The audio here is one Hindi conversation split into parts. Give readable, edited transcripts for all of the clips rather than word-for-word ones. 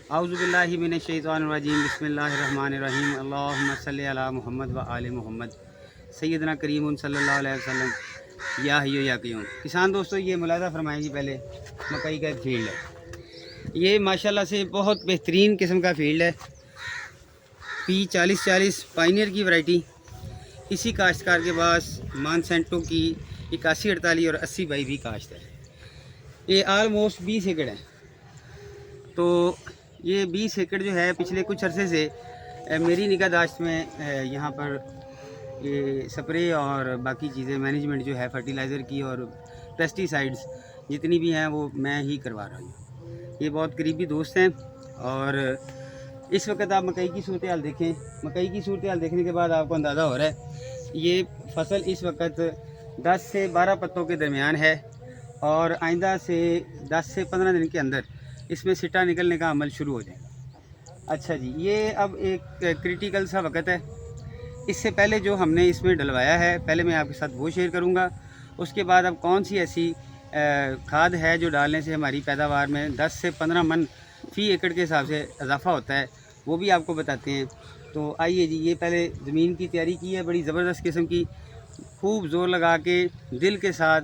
औज़ुबिल्लाहि मिनश्शैतानिर्रजीम बिस्मिल्लाहिर्रहमानिर्रहीम अल्लाहुम्मा सल्लि अला मुहम्मद व आले मुहम्मद सय्यदना करीम सल्लल्लाहु अलैहि वसल्लम या हय्यु या क़य्यूम। किसान दोस्तों, ये मुलाज़ा फरमाएंगे, पहले मकई का एक फील्ड है। ये माशाल्लाह से बहुत बेहतरीन किस्म का फील्ड है। P4040 पाइनियर की वैरायटी। इसी काश्तकार के पास मानसेंटो की 8148 और 80 भी काश्त है। ये आलमोस्ट 20 एकड़ है। तो ये 20 एकड़ जो है पिछले कुछ अरसे से मेरी निगाहदाश्त में यहाँ पर ये स्प्रे और बाकी चीज़ें मैनेजमेंट जो है फर्टिलाइज़र की और पेस्टिसाइड्स जितनी भी हैं वो मैं ही करवा रहा हूँ। ये बहुत करीबी दोस्त हैं। और इस वक्त आप मकई की सूरत हाल देखें। मकई की सूरत हाल देखने के बाद आपको अंदाज़ा हो रहा है ये फसल इस वक्त 10 से 12 पत्तों के दरमियान है और आइंदा से 10 से 15 दिन के अंदर इसमें सिट्टा निकलने का अमल शुरू हो जाए। अच्छा जी, ये अब एक क्रिटिकल सा वक्त है। इससे पहले जो हमने इसमें डलवाया है, पहले मैं आपके साथ वो शेयर करूंगा। उसके बाद अब कौन सी ऐसी खाद है जो डालने से हमारी पैदावार में 10 से 15 मन फ़ी एकड़ के हिसाब से इजाफा होता है, वो भी आपको बताते हैं। तो आइए जी, ये पहले ज़मीन की तैयारी की है बड़ी ज़बरदस्त किस्म की। खूब ज़ोर लगा के दिल के साथ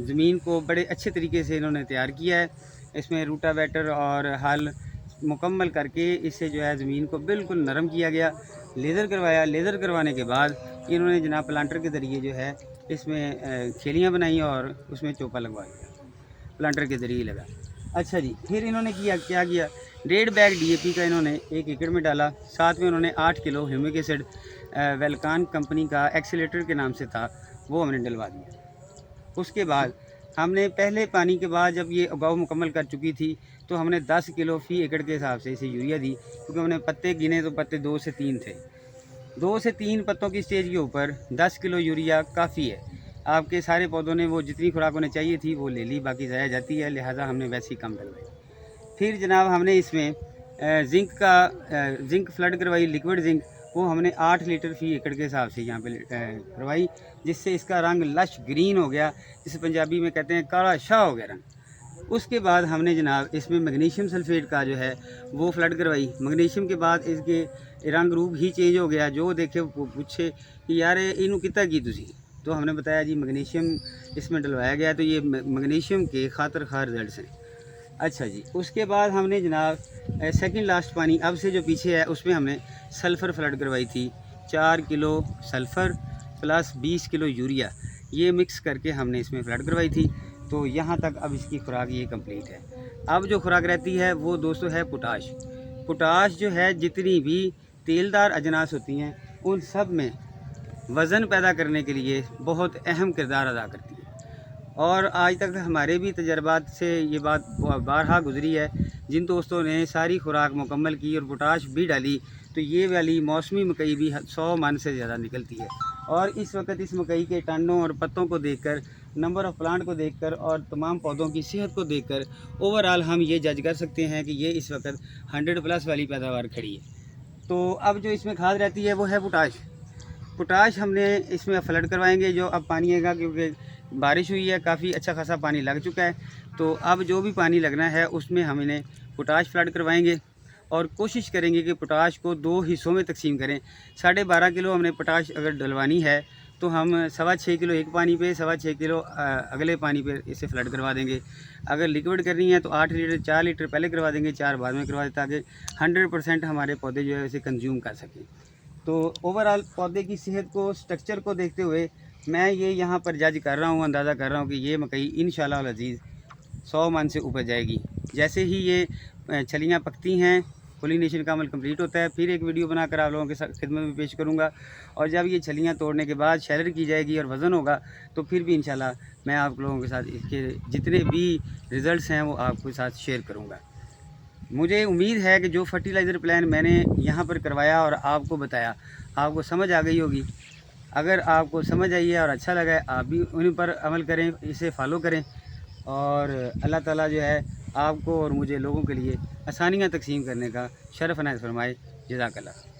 ज़मीन को बड़े अच्छे तरीके से इन्होंने तैयार किया है। इसमें रूटावेटर और हल मुकम्मल करके इससे जो है ज़मीन को बिल्कुल नरम किया गया। लेज़र करवाया। लेज़र करवाने के बाद इन्होंने जनाब प्लांटर के ज़रिए जो है इसमें खेलियाँ बनाई और उसमें चोपा लगवा दिया, प्लांटर के ज़रिए लगा। अच्छा जी, फिर इन्होंने क्या किया, 1.5 बैग DAP का इन्होंने 1 एकड़ में डाला। साथ में उन्होंने 8 किलो ह्यूमिक एसिड वेलकान कंपनी का एक्सीलेटर के नाम से था, वो हमने डलवा दिया। उसके बाद हमने पहले पानी के बाद जब ये उगाव मुकम्मल कर चुकी थी तो हमने 10 किलो फ़ी एकड़ के हिसाब से इसे यूरिया दी, क्योंकि हमने पत्ते गिने तो पत्ते 2 से 3 थे। 2 से 3 पत्तों की स्टेज के ऊपर 10 किलो यूरिया काफ़ी है। आपके सारे पौधों ने वो जितनी खुराक उन्हें चाहिए थी वो ले ली, बाकी ज़ाया जाती है, लिहाजा हमने वैसे ही कम डलवाई। फिर जनाब हमने इसमें जिंक फ्लड करवाई, लिक्विड जिंक। वो हमने 8 लीटर फ़ी एकड़ के हिसाब से यहाँ पे करवाई, जिससे इसका रंग लश ग्रीन हो गया, जिसे पंजाबी में कहते हैं काला शाह हो गया रंग। उसके बाद हमने जनाब इसमें मैग्नीशियम सल्फेट का जो है वो फ्लड करवाई। मैग्नीशियम के बाद इसके रंग रूप ही चेंज हो गया। जो देखे वो पूछे कि यार इनू कितना की तुसी, तो हमने बताया जी मैग्नीशियम इसमें डलवाया गया, तो ये मैग्नीशियम के खातर खा रिजल्ट हैं। अच्छा जी, उसके बाद हमने जनाब सेकंड लास्ट पानी अब से जो पीछे है उसमें हमने सल्फ़र फ्लड करवाई थी। 4 kilo sulphur plus 20 kilo urea, ये मिक्स करके हमने इसमें फ्लड करवाई थी। तो यहाँ तक अब इसकी खुराक ये कंप्लीट है। अब जो खुराक रहती है वो दोस्तों है पोटाश। पोटाश जो है जितनी भी तेलदार अजनास होती हैं उन सब में वज़न पैदा करने के लिए बहुत अहम किरदार अदा करती है। और आज तक हमारे भी तजर्बात से ये बात बारहा गुजरी है। जिन दोस्तों ने सारी खुराक मुकम्मल की और पोटाश भी डाली तो ये वाली मौसमी मकई भी 100 मन से ज़्यादा निकलती है। और इस वक्त इस मकई के टनों और पत्तों को देखकर, नंबर ऑफ़ प्लांट को देखकर और तमाम पौधों की सेहत को देखकर ओवरऑल हम ये जज कर सकते हैं कि ये इस वक्त 100+ वाली पैदावार खड़ी है। तो अब जो इसमें खाद रहती है वो है पोटाश। पोटाश हमने इसमें फ्लड करवाएंगे। जो अब पानी आएगा, क्योंकि बारिश हुई है, काफ़ी अच्छा खासा पानी लग चुका है, तो अब जो भी पानी लगना है उसमें हम इन्हें पोटाश फ्लड करवाएंगे और कोशिश करेंगे कि पोटाश को 2 हिस्सों में तकसीम करें। 12.5 किलो हमने पोटाश अगर डलवानी है तो हम 6.25 किलो एक पानी पे, 6.25 किलो अगले पानी पे इसे फ्लड करवा देंगे। अगर लिक्विड करनी है तो 8 लीटर 4 लीटर पहले करवा देंगे, 4 बाद में करवा दें, ताकि 100% हमारे पौधे जो है इसे कंज्यूम कर सकें। तो ओवरऑल पौधे की सेहत को, स्ट्रक्चर को देखते हुए मैं ये यहाँ पर जज कर रहा हूँ, अंदाज़ा कर रहा हूँ कि ये मकई इंशाल्लाह अल अज़ीज़ 100 मन से ऊपर जाएगी। जैसे ही ये छलियाँ पकती हैं, पोलिनेशन का अमल कंप्लीट होता है, फिर एक वीडियो बनाकर आप लोगों के साथ खिदमत में पेश करूँगा। और जब ये छलियाँ तोड़ने के बाद शैलर की जाएगी और वज़न होगा तो फिर भी इंशाल्लाह मैं आप लोगों के साथ इसके जितने भी रिज़ल्ट्स हैं वो आपके साथ शेयर करूँगा। मुझे उम्मीद है कि जो फर्टिलाइज़र प्लान मैंने यहाँ पर करवाया और आपको बताया, आपको समझ आ गई होगी। अगर आपको समझ आई है और अच्छा लगा है, आप भी उन पर अमल करें, इसे फॉलो करें और अल्लाह ताला जो है आपको और मुझे लोगों के लिए आसानियाँ तकसीम करने का शरफ़ अनायत फरमाए। जज़ाकल्लाह।